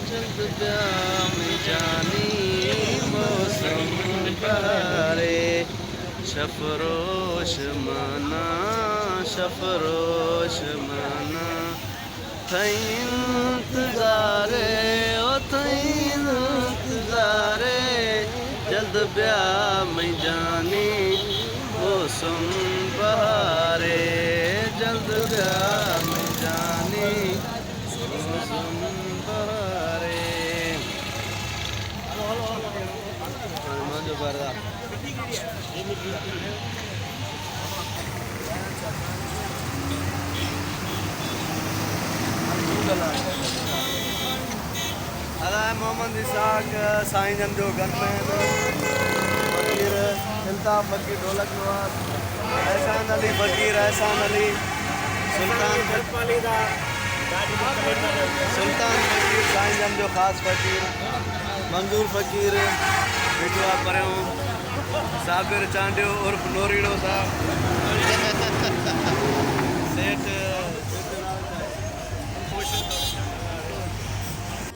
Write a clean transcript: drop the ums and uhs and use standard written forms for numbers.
जल्द ब्याह में जानी मौसम बहारे शफरोश माना शफरोश माना थई इंतज़ारे ओ थई इंतज़ारे जल्द ब्याह में जानी मौसम बहारे जल्द ब्याह में जानी मौसम बहारे अलाए मोहम्मद इसाक साईं जन जो गनमैन फकीर इल्ताफ़ फकीर ढोलक नवाज़ एहसान अली फकीर एहसान अली सुल्तान फकीर साईं जन जो ख़ासि फकीर मंजूर फकीर बिठवा परियों साबिर चांडियो उर्फ नोरीड़ो साहब